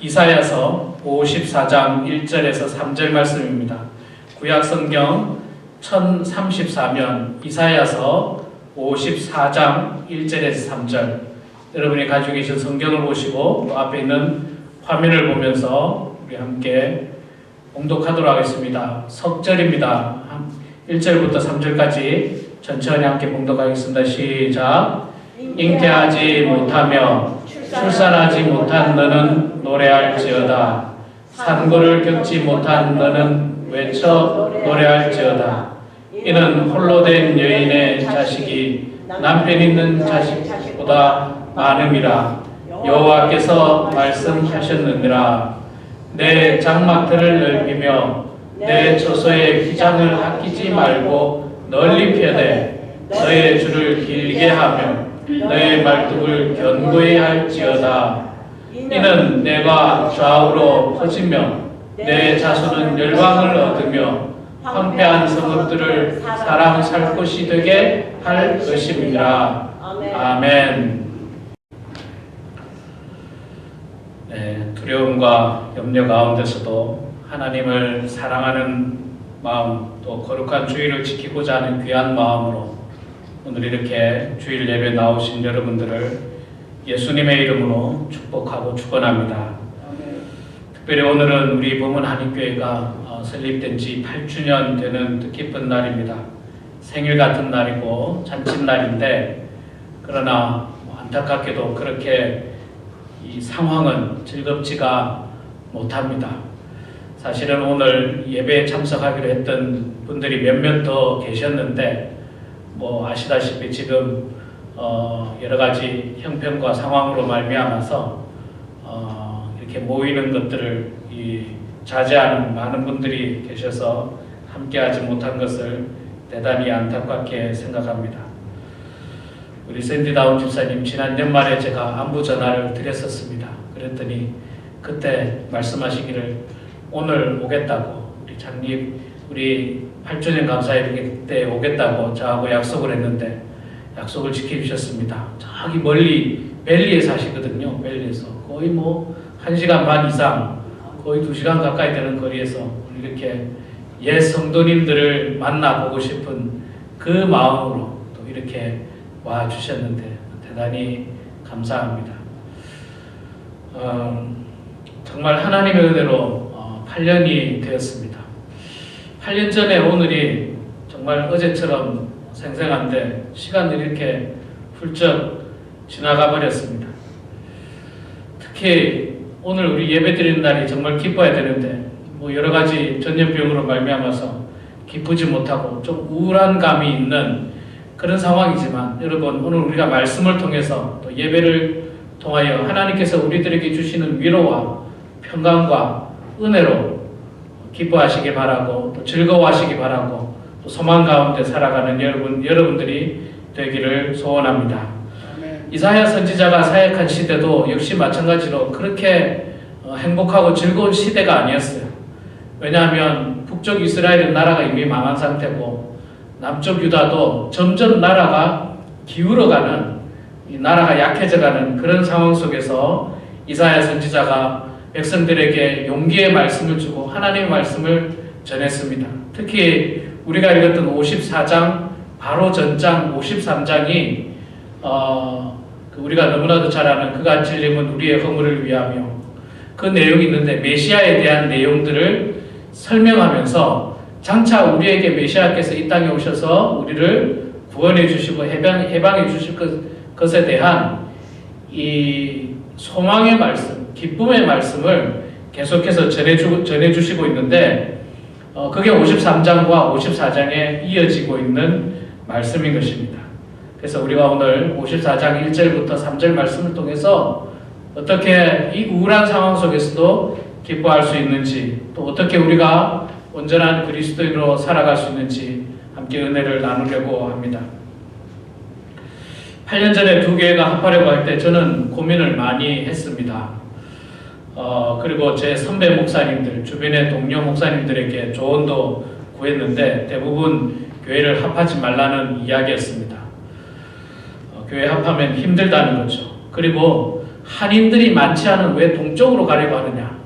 이사야서 54장 1절에서 3절 말씀입니다. 구약성경 1034면 이사야서 54장 1절에서 3절. 여러분이 가지고 계신 성경을 보시고 또 앞에 있는 화면을 보면서 우리 함께 봉독하도록 하겠습니다. 석절입니다. 1절부터 3절까지 천천히 함께 봉독하겠습니다. 시작. 잉태하지 못하며 출산하지 못한 너는 노래할지어다. 산고를 겪지 못한 너는 외쳐 노래할지어다. 이는 홀로 된 여인의 자식이 남편 있는 자식보다 많음이라. 여호와께서 말씀하셨느니라. 내 장막들을 넓히며 내 처소의 휘장을 아끼지 말고 널리 펴되 너의 줄을 길게 하며 너의 말뚝을 견고히 할지어다. 이는 내가 좌우로 퍼지며 내 자손은 열방을 얻으며 황폐한 성읍들을 사람 살 곳이 되게 할 것임이라. 아멘. 네, 두려움과 염려 가운데서도 하나님을 사랑하는 마음, 또 거룩한 주일을 지키고자 하는 귀한 마음으로 오늘 이렇게 주일 예배 나오신 여러분들을 예수님의 이름으로 축복하고 축원합니다. 특별히 오늘은 우리 범은 한인교회가 설립된 지 8주년 되는 뜻깊은 날입니다. 생일 같은 날이고 잔칫날인데, 그러나 안타깝게도 그렇게 이 상황은 즐겁지가 못합니다. 사실은 오늘 예배에 참석하기로 했던 분들이 몇몇 더 계셨는데, 아시다시피 지금 여러 가지 형편과 상황으로 말미암아서 이렇게 모이는 것들을 자제하는 많은 분들이 계셔서 함께하지 못한 것을 대단히 안타깝게 생각합니다. 우리 샌디 다운 집사님, 지난 연말에 제가 안부 전화를 드렸었습니다. 그랬더니 그때 말씀하시기를 오늘 오겠다고, 우리 장립 우리 8주년 감사예배 때 오겠다고 저하고 약속을 했는데 약속을 지켜주셨습니다. 저기 멀리 벨리에 사시거든요. 벨리에서 거의 1시간 반 이상, 거의 2시간 가까이 되는 거리에서 이렇게 옛 성도님들을 만나보고 싶은 그 마음으로 또 이렇게 와 주셨는데 대단히 감사합니다. 정말 하나님의 은혜로 8년이 되었습니다. 8년 전에 오늘이 정말 어제처럼 생생한데 시간이 이렇게 훌쩍 지나가 버렸습니다. 특히 오늘 우리 예배 드리는 날이 정말 기뻐야 되는데 여러 가지 전염병으로 말미암아서 기쁘지 못하고 좀 우울한 감이 있는 그런 상황이지만, 여러분 오늘 우리가 말씀을 통해서 또 예배를 통하여 하나님께서 우리들에게 주시는 위로와 평강과 은혜로 기뻐하시기 바라고, 또 즐거워하시기 바라고, 또 소망 가운데 살아가는 여러분들이 되기를 소원합니다. 이사야 선지자가 사역한 시대도 역시 마찬가지로 그렇게 행복하고 즐거운 시대가 아니었어요. 왜냐하면 북쪽 이스라엘은 나라가 이미 망한 상태고 남쪽 유다도 점점 나라가 기울어가는, 이 나라가 약해져가는 그런 상황 속에서 이사야 선지자가 백성들에게 용기의 말씀을 주고 하나님의 말씀을 전했습니다. 특히 우리가 읽었던 54장 바로 전장 53장이 우리가 너무나도 잘 아는 그가 찔림은 우리의 허물을 위하며, 그 내용이 있는데 메시아에 대한 내용들을 설명하면서 장차 우리에게 메시아께서 이 땅에 오셔서 우리를 구원해 주시고 해방해 주실 것에 대한 이 소망의 말씀, 기쁨의 말씀을 계속해서 전해주시고 있는데, 그게 53장과 54장에 이어지고 있는 말씀인 것입니다. 그래서 우리가 오늘 54장 1절부터 3절 말씀을 통해서 어떻게 이 우울한 상황 속에서도 기뻐할 수 있는지, 또 어떻게 우리가 온전한 그리스도인으로 살아갈 수 있는지 함께 은혜를 나누려고 합니다. 8년 전에 두 교회가 합하려고 할 때 저는 고민을 많이 했습니다. 그리고 제 선배 목사님들, 주변의 동료 목사님들에게 조언도 구했는데 대부분 교회를 합하지 말라는 이야기였습니다. 교회 합하면 힘들다는 거죠. 그리고 한인들이 많지 않은 왜 동쪽으로 가려고 하느냐.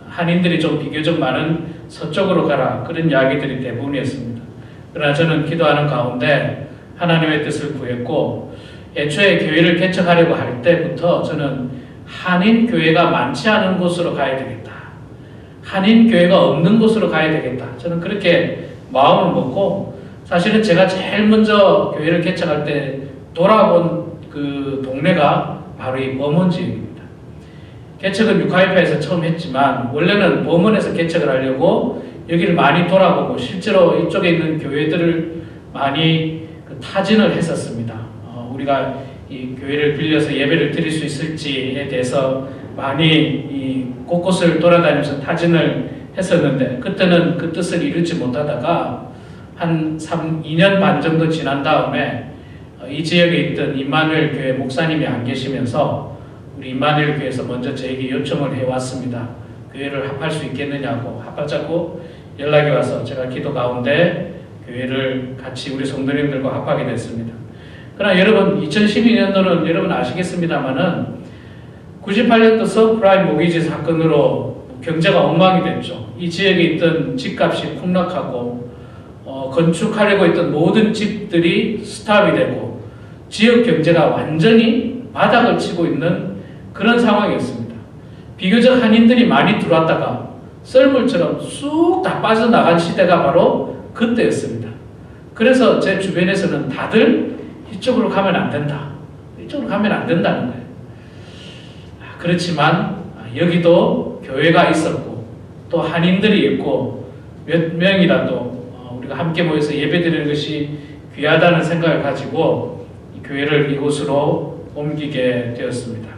한인들이 좀 비교적 많은 서쪽으로 가라. 그런 이야기들이 대부분이었습니다. 그러나 저는 기도하는 가운데 하나님의 뜻을 구했고 애초에 교회를 개척하려고 할 때부터 저는 한인 교회가 많지 않은 곳으로 가야 되겠다. 한인 교회가 없는 곳으로 가야 되겠다. 저는 그렇게 마음을 먹고 사실은 제가 제일 먼저 교회를 개척할 때 돌아본 그 동네가 바로 이 범원 지역입니다. 개척은 육하이파에서 처음 했지만 원래는 범원에서 개척을 하려고 여기를 많이 돌아보고 실제로 이쪽에 있는 교회들을 많이 타진을 했었습니다. 우리가 이 교회를 빌려서 예배를 드릴 수 있을지에 대해서 많이 이 곳곳을 돌아다니면서 타진을 했었는데 그때는 그 뜻을 이루지 못하다가 한 2년 반 정도 지난 다음에 이 지역에 있던 임마누엘 교회 목사님이 안 계시면서 우리 임마누엘 교회에서 먼저 저에게 요청을 해왔습니다. 교회를 합할 수 있겠느냐고 합하자고 연락이 와서 제가 기도 가운데 교회를 같이 우리 성도님들과 합하게 됐습니다. 그러나 여러분 2012년도는 여러분 아시겠습니다마는 98년도 서프라임 모기지 사건으로 경제가 엉망이 됐죠. 이 지역에 있던 집값이 폭락하고 건축하려고 했던 모든 집들이 스탑이 되고 지역 경제가 완전히 바닥을 치고 있는 그런 상황이었습니다. 비교적 한인들이 많이 들어왔다가 썰물처럼 쑥 다 빠져나간 시대가 바로 그때였습니다. 그래서 제 주변에서는 다들 이쪽으로 가면 안 된다. 이쪽으로 가면 안 된다는 거예요. 그렇지만 여기도 교회가 있었고 또 한인들이 있고 몇 명이라도 우리가 함께 모여서 예배드리는 것이 귀하다는 생각을 가지고 이 교회를 이곳으로 옮기게 되었습니다.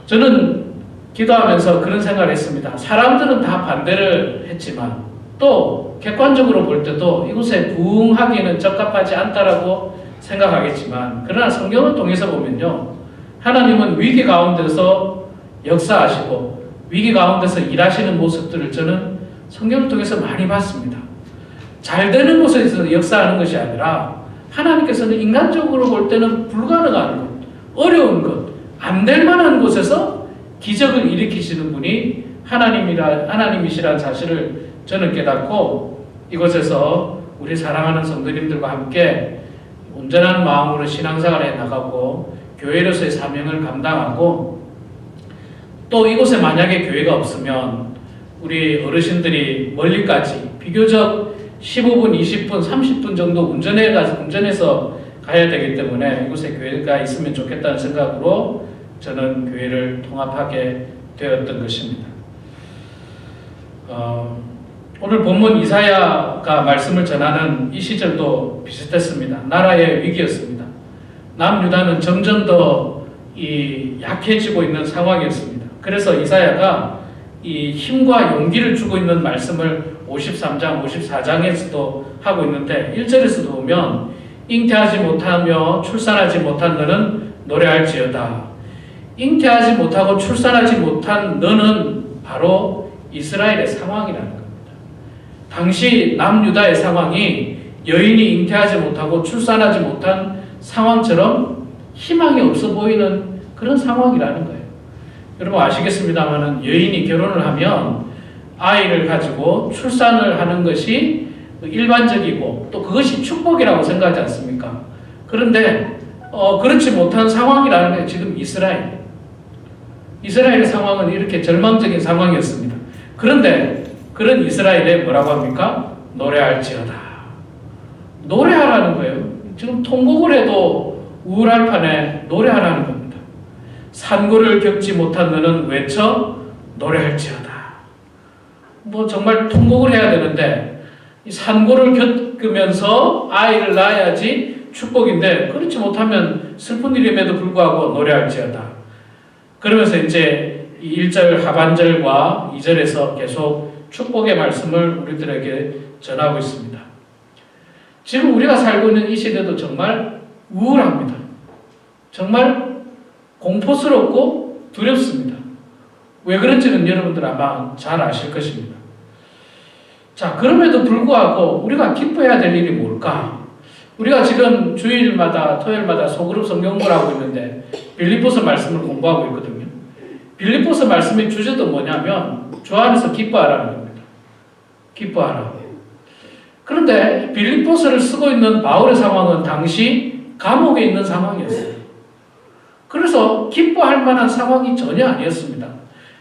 저는 기도하면서 그런 생각을 했습니다. 사람들은 다 반대를 했지만 또 객관적으로 볼 때도 이곳에 부흥하기에는 적합하지 않다라고 생각하겠지만 그러나 성경을 통해서 보면요. 하나님은 위기 가운데서 역사하시고 위기 가운데서 일하시는 모습들을 저는 성경을 통해서 많이 봤습니다. 잘 되는 곳에서 역사하는 것이 아니라 하나님께서는 인간적으로 볼 때는 불가능한 것, 어려운 것, 안 될 만한 곳에서 기적을 일으키시는 분이 하나님이시라는 사실을 저는 깨닫고 이곳에서 우리 사랑하는 성도님들과 함께 온전한 마음으로 신앙생활을 해나가고 교회로서의 사명을 감당하고 또 이곳에 만약에 교회가 없으면 우리 어르신들이 멀리까지 비교적 15분, 20분, 30분 정도 운전해서 가야 되기 때문에 이곳에 교회가 있으면 좋겠다는 생각으로 저는 교회를 통합하게 되었던 것입니다. 오늘 본문 이사야가 말씀을 전하는 이 시절도 비슷했습니다. 나라의 위기였습니다. 남유다는 점점 더 약해지고 있는 상황이었습니다. 그래서 이사야가 이 힘과 용기를 주고 있는 말씀을 53장, 54장에서도 하고 있는데 1절에서도 보면 잉태하지 못하며 출산하지 못한 너는 노래할지어다. 잉태하지 못하고 출산하지 못한 너는 바로 이스라엘의 상황이라는 겁니다. 당시 남유다의 상황이 여인이 잉태하지 못하고 출산하지 못한 상황처럼 희망이 없어 보이는 그런 상황이라는 거예요. 여러분 아시겠습니다만은 여인이 결혼을 하면 아이를 가지고 출산을 하는 것이 일반적이고 또 그것이 축복이라고 생각하지 않습니까? 그런데 그렇지 못한 상황이라는 게 지금 이스라엘의 상황은 이렇게 절망적인 상황이었습니다. 그런데 그런 이스라엘에 뭐라고 합니까? 노래할지어다. 노래하라는 거예요. 지금 통곡을 해도 우울할 판에 노래하라는 겁니다. 산고를 겪지 못한 너는 외쳐 노래할지어다. 뭐 정말 통곡을 해야 되는데 이 산고를 겪으면서 아이를 낳아야지 축복인데 그렇지 못하면 슬픈 일임에도 불구하고 노래할지어다. 그러면서 이제 1절 하반절과 2절에서 계속 축복의 말씀을 우리들에게 전하고 있습니다. 지금 우리가 살고 있는 이 시대도 정말 우울합니다. 정말 공포스럽고 두렵습니다. 왜 그런지는 여러분들 아마 잘 아실 것입니다. 자, 그럼에도 불구하고 우리가 기뻐해야 될 일이 뭘까? 우리가 지금 주일마다 토요일마다 소그룹 성경공부를 하고 있는데 빌립보서 말씀을 공부하고 있거든요. 빌립보서 말씀의 주제도 뭐냐면 주 안에서 기뻐하라는 겁니다. 기뻐하라. 그런데 빌립보서를 쓰고 있는 바울의 상황은 당시 감옥에 있는 상황이었어요. 그래서 기뻐할 만한 상황이 전혀 아니었습니다.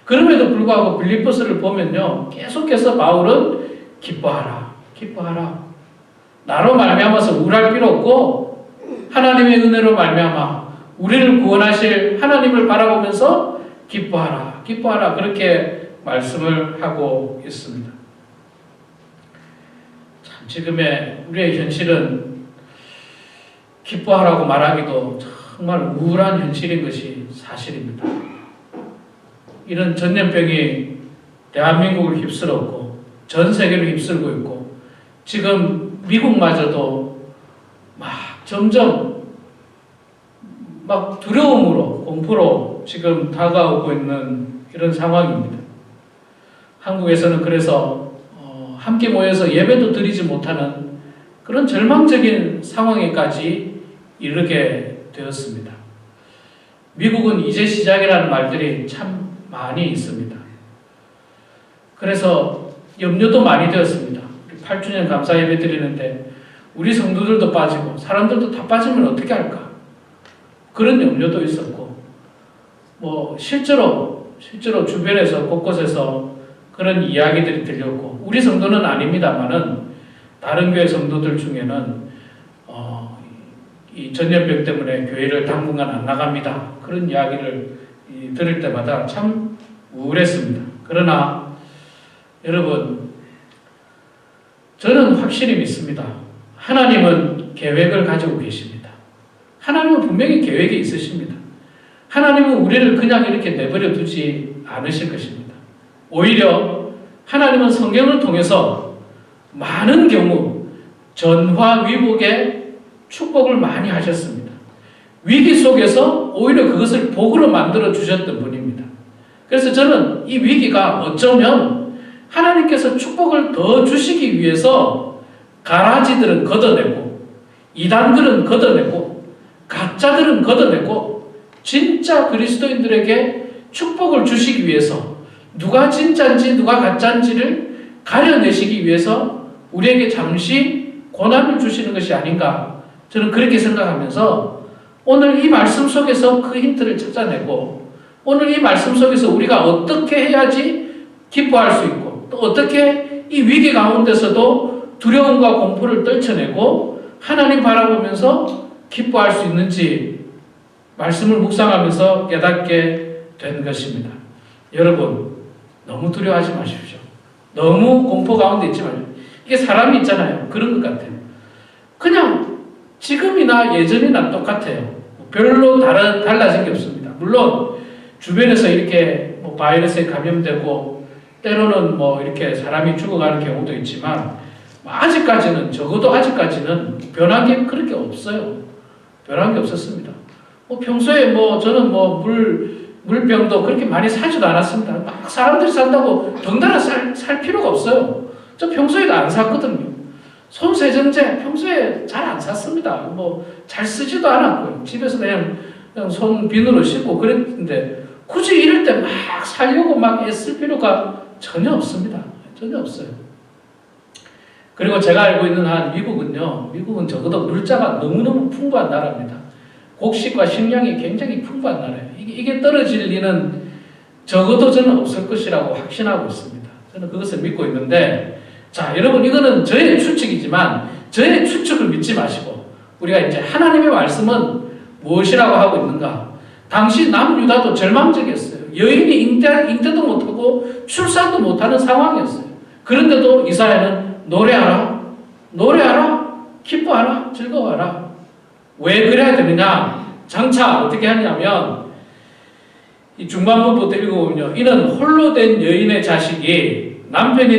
그럼에도 불구하고 빌립보서를 보면요, 계속해서 바울은 기뻐하라, 기뻐하라. 나로 말미암아서 우울할 필요 없고 하나님의 은혜로 말미암아 우리를 구원하실 하나님을 바라보면서 기뻐하라, 기뻐하라. 그렇게 말씀을 하고 있습니다. 참 지금의 우리의 현실은 기뻐하라고 말하기도 정말 우울한 현실인 것이 사실입니다. 이런 전염병이 대한민국을 휩쓸었고 전 세계를 휩쓸고 있고 지금 미국마저도 막 점점 막 두려움으로 공포로 지금 다가오고 있는 이런 상황입니다. 한국에서는 그래서 함께 모여서 예배도 드리지 못하는 그런 절망적인 상황에까지 이르게 되었습니다. 미국은 이제 시작이라는 말들이 참 많이 있습니다. 그래서 염려도 많이 되었습니다. 8주년 감사 예배 드리는데 우리 성도들도 빠지고 사람들도 다 빠지면 어떻게 할까? 그런 염려도 있었고 실제로 주변에서 곳곳에서 그런 이야기들이 들렸고 우리 성도는 아닙니다만은 다른 교회 성도들 중에는 이 전염병 때문에 교회를 당분간 안 나갑니다. 그런 이야기를 들을 때마다 참 우울했습니다. 그러나 여러분, 저는 확실히 믿습니다. 하나님은 계획을 가지고 계십니다. 하나님은 분명히 계획이 있으십니다. 하나님은 우리를 그냥 이렇게 내버려 두지 않으실 것입니다. 오히려 하나님은 성경을 통해서 많은 경우 전화위복의 축복을 많이 하셨습니다. 위기 속에서 오히려 그것을 복으로 만들어 주셨던 분입니다. 그래서 저는 이 위기가 어쩌면 하나님께서 축복을 더 주시기 위해서 가라지들은 걷어내고 이단들은 걷어내고 가짜들은 걷어내고 진짜 그리스도인들에게 축복을 주시기 위해서 누가 진짜인지 누가 가짜인지를 가려내시기 위해서 우리에게 잠시 고난을 주시는 것이 아닌가 저는 그렇게 생각하면서 오늘 이 말씀 속에서 그 힌트를 찾아내고 오늘 이 말씀 속에서 우리가 어떻게 해야지 기뻐할 수 있고 또 어떻게 이 위기 가운데서도 두려움과 공포를 떨쳐내고 하나님 바라보면서 기뻐할 수 있는지 말씀을 묵상하면서 깨닫게 된 것입니다. 여러분 너무 두려워하지 마십시오. 너무 공포 가운데 있지 마십시오. 이게 사람이 있잖아요. 그런 것 같아요. 그냥 지금이나 예전이나 똑같아요. 별로 달라진 게 없습니다. 물론 주변에서 이렇게 바이러스에 감염되고 때로는 이렇게 사람이 죽어가는 경우도 있지만 아직까지는 적어도 아직까지는 변한 게 그렇게 없어요. 변한 게 없었습니다. 평소에 저는 물병도 그렇게 많이 사지도 않았습니다. 막 사람들이 산다고 덩달아 살 필요가 없어요. 저 평소에도 안 샀거든요. 손세정제 평소에 잘 안 샀습니다. 잘 쓰지도 않았고요. 집에서 그냥 손 비누로 씻고 그랬는데 굳이 이럴 때 막 살려고 막 애쓸 필요가 전혀 없습니다. 전혀 없어요. 그리고 제가 알고 있는 한 미국은 적어도 물자가 너무너무 풍부한 나라입니다. 곡식과 식량이 굉장히 풍부한 나라예요. 이게 떨어질 리는 적어도 저는 없을 것이라고 확신하고 있습니다. 저는 그것을 믿고 있는데 자, 여러분 이거는 저의 추측이지만 저의 추측을 믿지 마시고 우리가 이제 하나님의 말씀은 무엇이라고 하고 있는가? 당시 남유다도 절망적이었어요. 여인이 잉태도 못하고 출산도 못하는 상황이었어요. 그런데도 이사야는 노래하라, 기뻐하라, 즐거워하라. 왜 그래야 되느냐? 장차 어떻게 하냐면 이 중반부부터 읽어보면요. 이는 홀로 된 여인의 자식이 남편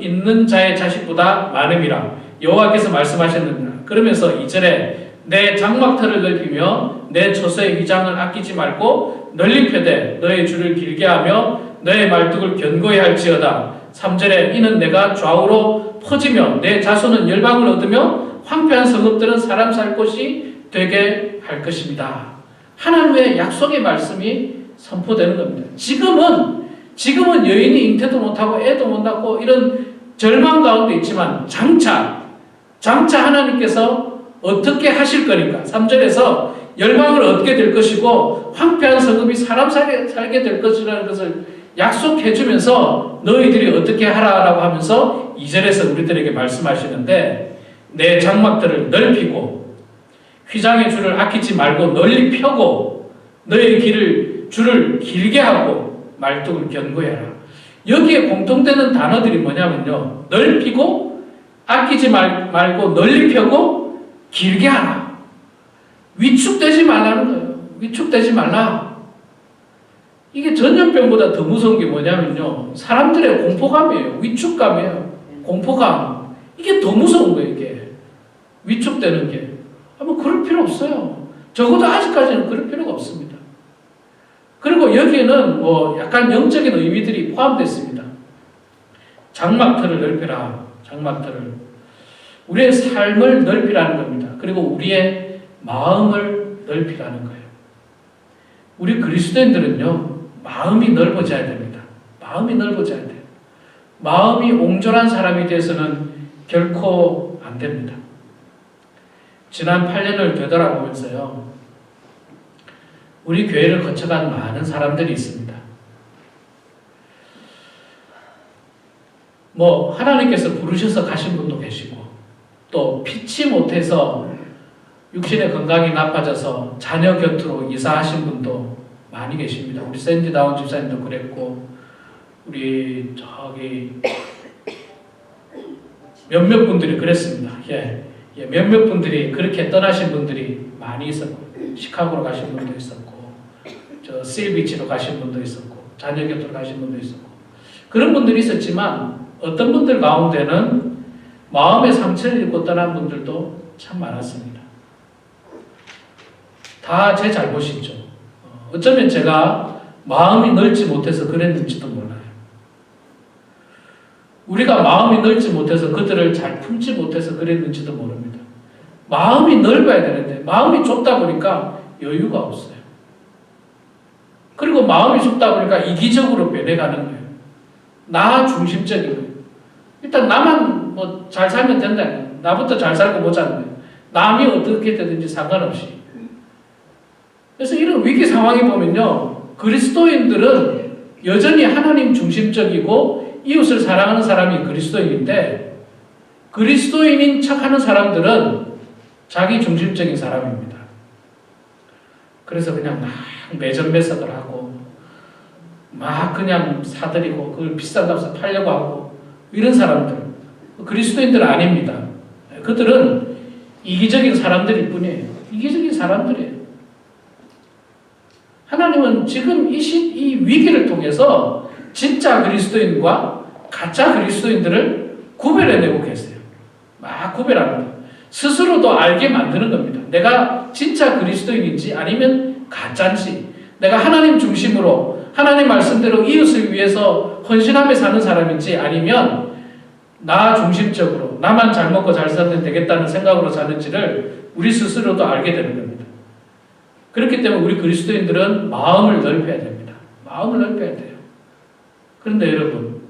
있는 자의 자식보다 많음이라 여호와께서 말씀하셨느니라. 그러면서 2절에 내 장막터를 넓히며 내 처소의 위장을 아끼지 말고 널리 펴되 너의 줄을 길게 하며 너의 말뚝을 견고히 할지어다. 3절에 이는 내가 좌우로 퍼지며 내 자손은 열방을 얻으며 황폐한 성읍들은 사람 살 곳이 되게 할 것입니다. 하나님의 약속의 말씀이 선포되는 겁니다. 지금은 여인이 잉태도 못하고 애도 못 낳고 이런 절망 가운데 있지만 장차 하나님께서 어떻게 하실 거니까 3절에서 열방을 얻게 될 것이고 황폐한 성읍이 사람 살게 될 것이라는 것을 약속해 주면서 너희들이 어떻게 하라라고 하면서 2절에서 우리들에게 말씀하시는데 내 장막들을 넓히고 휘장의 줄을 아끼지 말고 널리 펴고 너희 줄을 길게 하고 말뚝을 견고히 하라. 여기에 공통되는 단어들이 뭐냐면요. 넓히고 아끼지 말고 널리 펴고 길게 하라. 위축되지 말라는 거예요. 위축되지 말라. 이게 전염병보다 더 무서운 게 뭐냐면요. 사람들의 공포감이에요. 위축감이에요. 공포감. 이게 더 무서운 거예요. 이게. 위축되는 게. 뭐 그럴 필요 없어요. 적어도 아직까지는 그럴 필요가 없습니다. 그리고 여기에는 뭐 약간 영적인 의미들이 포함됐습니다. 장막틀을 넓혀라. 장막틀을. 우리의 삶을 넓히라는 겁니다. 그리고 우리의 마음을 넓히라는 거예요. 우리 그리스도인들은요, 마음이 넓어져야 됩니다. 마음이 넓어져야 돼요. 마음이 옹졸한 사람이 돼서는 결코 안 됩니다. 지난 8년을 되돌아보면서요, 우리 교회를 거쳐간 많은 사람들이 있습니다. 뭐 하나님께서 부르셔서 가신 분도 계시고 또 피치 못해서 육신의 건강이 나빠져서 자녀 곁으로 이사하신 분도 많이 계십니다. 우리 샌디 다운 집사님도 그랬고 우리 저기 몇몇 분들이 그랬습니다. 몇몇 분들이 그렇게 떠나신 분들이 많이 있었고 시카고로 가신 분도 있었고 저 실비치로 가신 분도 있었고 자녀 곁으로 가신 분도 있었고 그런 분들이 있었지만 어떤 분들 가운데는 마음의 상처를 입고 떠난 분들도 참 많았습니다. 다 제 잘못이죠. 어쩌면 제가 마음이 넓지 못해서 그랬는지도 몰라요. 우리가 마음이 넓지 못해서 그들을 잘 품지 못해서 그랬는지도 모릅니다. 마음이 넓어야 되는데 마음이 좁다 보니까 여유가 없어요. 그리고 마음이 좁다 보니까 이기적으로 변해가는 거예요. 나 중심적인 거예요. 일단 나만 뭐 잘 살면 된다. 나부터 잘 살고 보자는 거예요. 남이 어떻게 되든지 상관없이. 그래서 이런 위기 상황에 보면요. 그리스도인들은 여전히 하나님 중심적이고 이웃을 사랑하는 사람이 그리스도인인데 그리스도인인 척하는 사람들은 자기 중심적인 사람입니다. 그래서 그냥 막 매점매석을 하고 막 그냥 사들이고 그걸 비싼 값에 팔려고 하고 이런 사람들 그리스도인들은 아닙니다. 그들은 이기적인 사람들일 뿐이에요. 이기적인 사람들이에요. 하나님은 지금 이 위기를 통해서 진짜 그리스도인과 가짜 그리스도인들을 구별해내고 계세요. 막 구별합니다. 스스로도 알게 만드는 겁니다. 내가 진짜 그리스도인인지 아니면 가짜인지 내가 하나님 중심으로 하나님 말씀대로 이웃을 위해서 헌신하며 사는 사람인지 아니면 나 중심적으로 나만 잘 먹고 잘 살면 되겠다는 생각으로 사는지를 우리 스스로도 알게 되는 겁니다. 그렇기 때문에 우리 그리스도인들은 마음을 넓혀야 됩니다. 마음을 넓혀야 돼요. 그런데 여러분,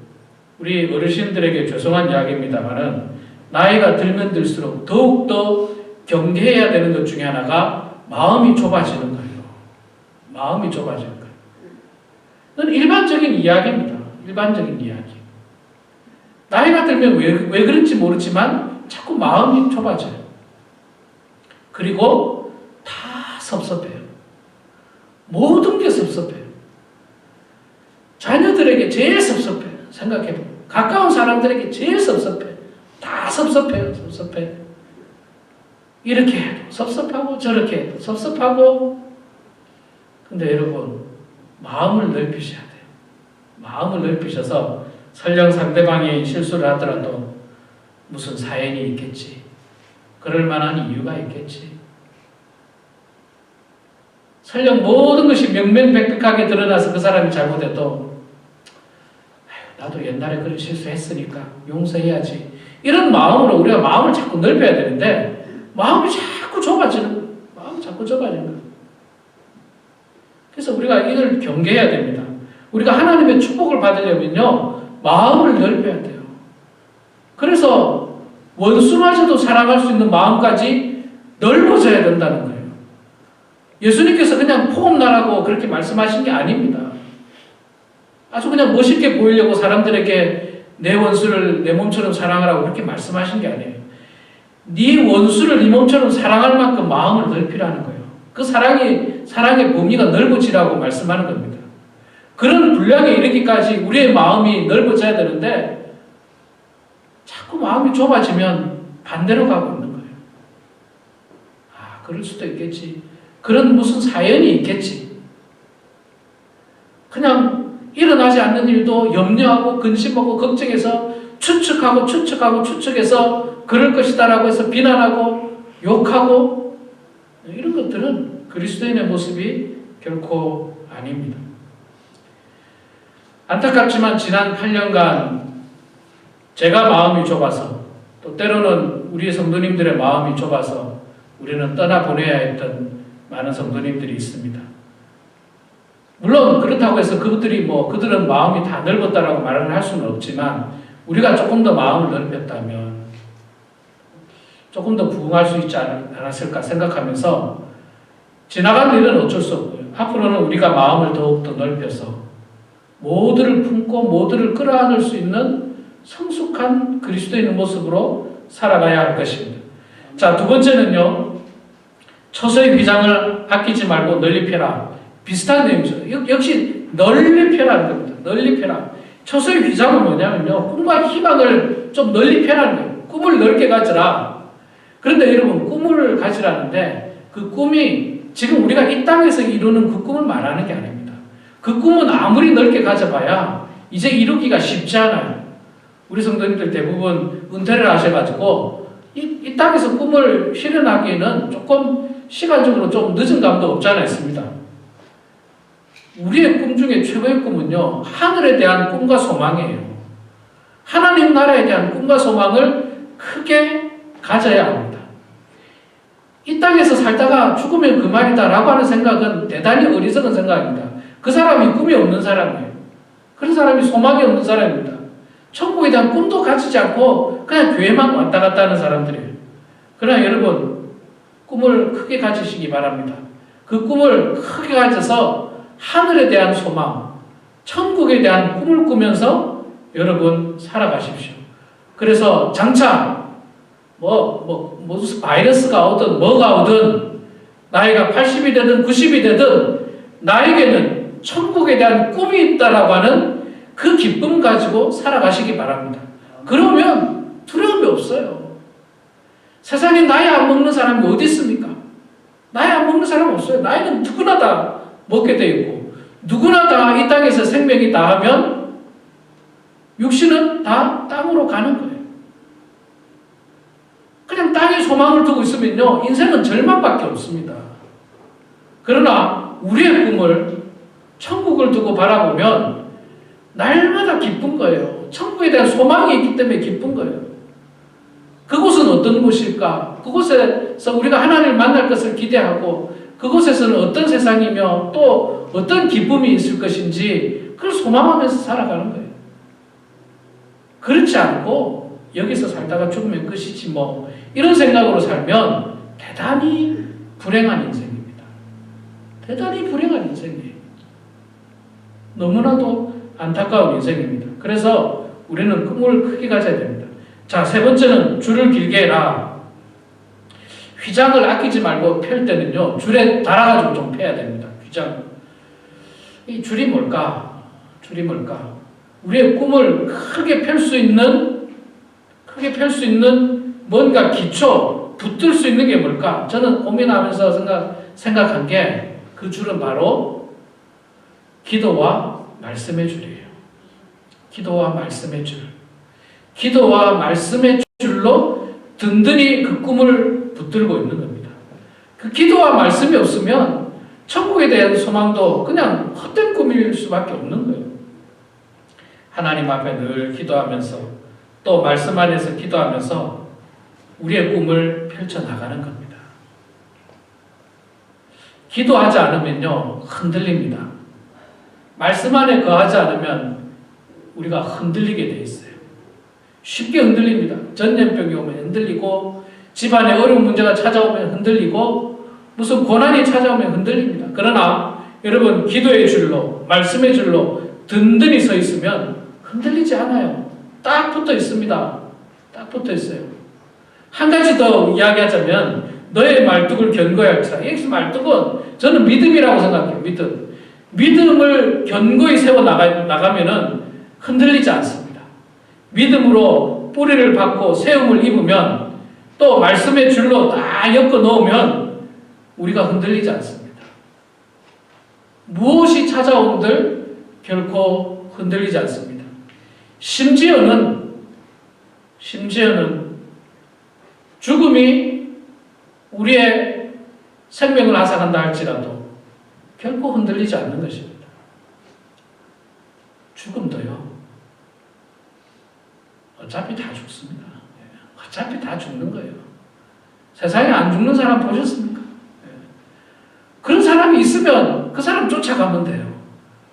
우리 어르신들에게 죄송한 이야기입니다만은 나이가 들면 들수록 더욱더 경계해야 되는 것 중에 하나가 마음이 좁아지는 거예요. 마음이 좁아지는 거예요. 그건 일반적인 이야기입니다. 일반적인 이야기. 나이가 들면 왜 그런지 모르지만 자꾸 마음이 좁아져요. 그리고 다 섭섭해요. 모든 게 섭섭해요. 자녀들에게 제일 섭섭해요. 생각해보면. 가까운 사람들에게 제일 섭섭해요. 다 섭섭해요. 섭섭해. 이렇게 해도 섭섭하고 저렇게 해도 섭섭하고. 근데 여러분 마음을 넓히셔야 돼요. 마음을 넓히셔서 설령 상대방이 실수를 하더라도 무슨 사연이 있겠지. 그럴 만한 이유가 있겠지. 설령 모든 것이 명명백백하게 드러나서 그 사람이 잘못해도 나도 옛날에 그런 실수했으니까 용서해야지. 이런 마음으로 우리가 마음을 자꾸 넓혀야 되는데 마음이 자꾸 좁아지는 거예요. 마음이 자꾸 좁아지는 거예요. 그래서 우리가 이걸 경계해야 됩니다. 우리가 하나님의 축복을 받으려면요, 마음을 넓혀야 돼요. 그래서 원수마저도 사랑할 수 있는 마음까지 넓어져야 된다는 거예요. 예수님께서 그냥 포옹나라고 그렇게 말씀하신 게 아닙니다. 아주 그냥 멋있게 보이려고 사람들에게 내 원수를 내 몸처럼 사랑하라고 그렇게 말씀하신 게 아니에요. 네 원수를 네 몸처럼 사랑할 만큼 마음을 넓히라는 거예요. 그 사랑의 범위가 넓어지라고 말씀하는 겁니다. 그런 분량에 이르기까지 우리의 마음이 넓어져야 되는데 자꾸 마음이 좁아지면 반대로 가고 있는 거예요. 아, 그럴 수도 있겠지. 그런 무슨 사연이 있겠지. 그냥 일어나지 않는 일도 염려하고 근심하고 걱정해서 추측해서 그럴 것이다라고 해서 비난하고 욕하고 이런 것들은 그리스도인의 모습이 결코 아닙니다. 안타깝지만 지난 8년간 제가 마음이 좁아서 또 때로는 우리 성도님들의 마음이 좁아서 우리는 떠나보내야 했던 많은 성도님들이 있습니다. 물론 그렇다고 해서 그들은 마음이 다 넓었다라고 말을 할 수는 없지만 우리가 조금 더 마음을 넓혔다면 조금 더 부흥할 수 있지 않았을까 생각하면서 지나간 일은 어쩔 수 없고요. 앞으로는 우리가 마음을 더욱더 넓혀서 모두를 품고 모두를 끌어안을 수 있는 성숙한 그리스도인의 모습으로 살아가야 할 것입니다. 자, 두 번째는요. 처소의 휘장을 아끼지 말고 널리 펴라. 비슷한 내용이죠. 역시 널리 펴라는 겁니다. 널리 펴라. 처소의 휘장은 뭐냐면요. 꿈과 희망을 좀 널리 펴라는 거예요. 꿈을 넓게 가지라. 그런데 여러분 꿈을 가지라는데 그 꿈이 지금 우리가 이 땅에서 이루는 그 꿈을 말하는 게 아닙니다. 그 꿈은 아무리 넓게 가져봐야 이제 이루기가 쉽지 않아요. 우리 성도님들 대부분 은퇴를 하셔가지고 이 땅에서 꿈을 실현하기에는 조금 시간적으로 좀 늦은 감도 없지 않아 있습니다. 우리의 꿈 중에 최고의 꿈은요, 하늘에 대한 꿈과 소망이에요. 하나님 나라에 대한 꿈과 소망을 크게 가져야 합니다. 이 땅에서 살다가 죽으면 그만이다라고 하는 생각은 대단히 어리석은 생각입니다. 그 사람이 꿈이 없는 사람이에요. 그런 사람이 소망이 없는 사람입니다. 천국에 대한 꿈도 가지지 않고 그냥 교회만 왔다 갔다 하는 사람들이에요. 그러나 여러분, 꿈을 크게 가지시기 바랍니다. 그 꿈을 크게 가져서 하늘에 대한 소망, 천국에 대한 꿈을 꾸면서 여러분 살아가십시오. 그래서 장차 무슨 바이러스가 오든 뭐가 오든 나이가 80이 되든 90이 되든 나에게는 천국에 대한 꿈이 있다라고 하는 그 기쁨 가지고 살아가시기 바랍니다. 그러면 두려움이 없어요. 세상에 나이 안 먹는 사람이 어디 있습니까? 나이 안 먹는 사람 없어요. 나이는 누구나 다 먹게 되어 있고 누구나 다 이 땅에서 생명이 다하면 육신은 다 땅으로 가는 거예요. 그냥 땅에 소망을 두고 있으면요, 인생은 절망밖에 없습니다. 그러나 우리의 꿈을 천국을 두고 바라보면 날마다 기쁜 거예요. 천국에 대한 소망이 있기 때문에 기쁜 거예요. 그곳은 어떤 곳일까? 그곳에서 우리가 하나님을 만날 것을 기대하고 그곳에서는 어떤 세상이며 또 어떤 기쁨이 있을 것인지 그걸 소망하면서 살아가는 거예요. 그렇지 않고 여기서 살다가 죽으면 끝이지 뭐 이런 생각으로 살면 대단히 불행한 인생입니다. 대단히 불행한 인생이에요. 너무나도 안타까운 인생입니다. 그래서 우리는 꿈을 크게 가져야 됩니다. 자, 세 번째는 줄을 길게 해라. 휘장을 아끼지 말고 펼 때는요, 줄에 달아가지고 좀 펴야 됩니다. 휘장. 이 줄이 뭘까? 줄이 뭘까? 우리의 꿈을 크게 펼 수 있는 뭔가 기초, 붙들 수 있는 게 뭘까? 저는 고민하면서 생각한 게 그 줄은 바로 기도와 말씀의 줄이에요. 기도와 말씀의 줄. 기도와 말씀의 줄로 든든히 그 꿈을 붙들고 있는 겁니다. 그 기도와 말씀이 없으면 천국에 대한 소망도 그냥 헛된 꿈일 수밖에 없는 거예요. 하나님 앞에 늘 기도하면서 또 말씀 안에서 기도하면서 우리의 꿈을 펼쳐나가는 겁니다. 기도하지 않으면요, 흔들립니다. 말씀 안에 거하지 않으면 우리가 흔들리게 돼 있어요. 쉽게 흔들립니다. 전염병이 오면 흔들리고, 집안에 어려운 문제가 찾아오면 흔들리고, 무슨 고난이 찾아오면 흔들립니다. 그러나 여러분, 기도의 줄로, 말씀의 줄로 든든히 서 있으면 흔들리지 않아요. 딱 붙어 있습니다. 딱 붙어 있어요. 한 가지 더 이야기하자면, 너의 말뚝을 견고히 할지라. 여기서 말뚝은 저는 믿음이라고 생각해요. 믿음. 믿음을 견고히 세워 나가면은 흔들리지 않습니다. 믿음으로 뿌리를 받고 세움을 입으면 또 말씀의 줄로 다 엮어 놓으면 우리가 흔들리지 않습니다. 무엇이 찾아온들 결코 흔들리지 않습니다. 심지어는 죽음이 우리의 생명을 앗아간다 할지라도 결코 흔들리지 않는 것입니다. 죽음도요. 어차피 다 죽습니다. 어차피 다 죽는 거예요. 세상에 안 죽는 사람 보셨습니까? 그런 사람이 있으면 그 사람 쫓아가면 돼요.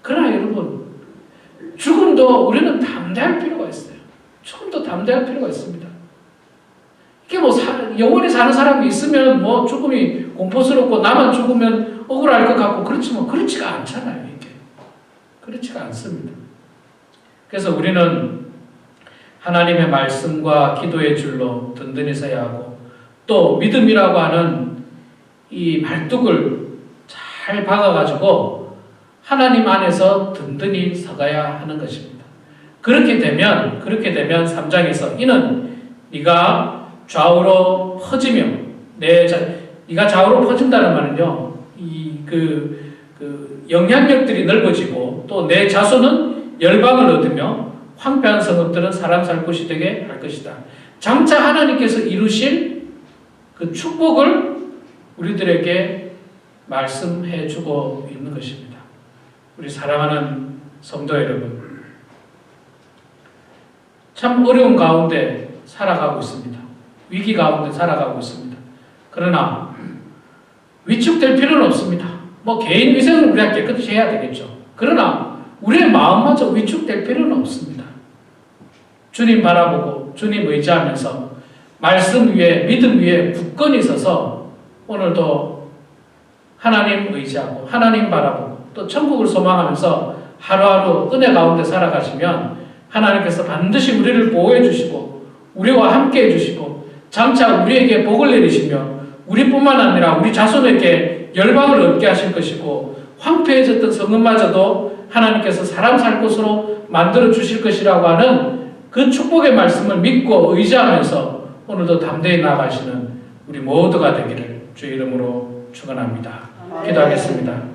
그러나 여러분, 죽음도 우리는 담대할 필요가 있어요. 죽음도 담대할 필요가 있습니다. 이게 뭐 영원히 사는 사람이 있으면 뭐 죽음이 공포스럽고 나만 죽으면 억울할 것 같고 그렇지만 그렇지가 않잖아요. 이게 그렇지가 않습니다. 그래서 우리는 하나님의 말씀과 기도의 줄로 든든히 서야 하고, 또 믿음이라고 하는 이 말뚝을 잘 박아가지고 하나님 안에서 든든히 서가야 하는 것입니다. 그렇게 되면 3장에서 이는 네가 좌우로 퍼지며 네가 좌우로 퍼진다는 말은요, 영향력들이 넓어지고 또 내 자손은 열방을 얻으며 황폐한 성읍들은 사람 살 곳이 되게 할 것이다. 장차 하나님께서 이루실 그 축복을 우리들에게 말씀해 주고 있는 것입니다. 우리 사랑하는 성도 여러분, 참 어려운 가운데 살아가고 있습니다. 위기 가운데 살아가고 있습니다. 그러나 위축될 필요는 없습니다. 뭐 개인 위생은 우리가 깨끗이 해야 되겠죠. 그러나 우리의 마음마저 위축될 필요는 없습니다. 주님 바라보고 주님 의지하면서 말씀 위에, 믿음 위에 굳건히 서서 오늘도 하나님 의지하고 하나님 바라보고 또 천국을 소망하면서 하루하루 은혜 가운데 살아가시면 하나님께서 반드시 우리를 보호해 주시고 우리와 함께 해주시고 장차 우리에게 복을 내리시며 우리뿐만 아니라 우리 자손에게 열방을 얻게 하실 것이고 황폐해졌던 성읍마저도 하나님께서 사람 살 곳으로 만들어 주실 것이라고 하는 그 축복의 말씀을 믿고 의지하면서 오늘도 담대히 나아가시는 우리 모두가 되기를 주의 이름으로 축원합니다. 기도하겠습니다.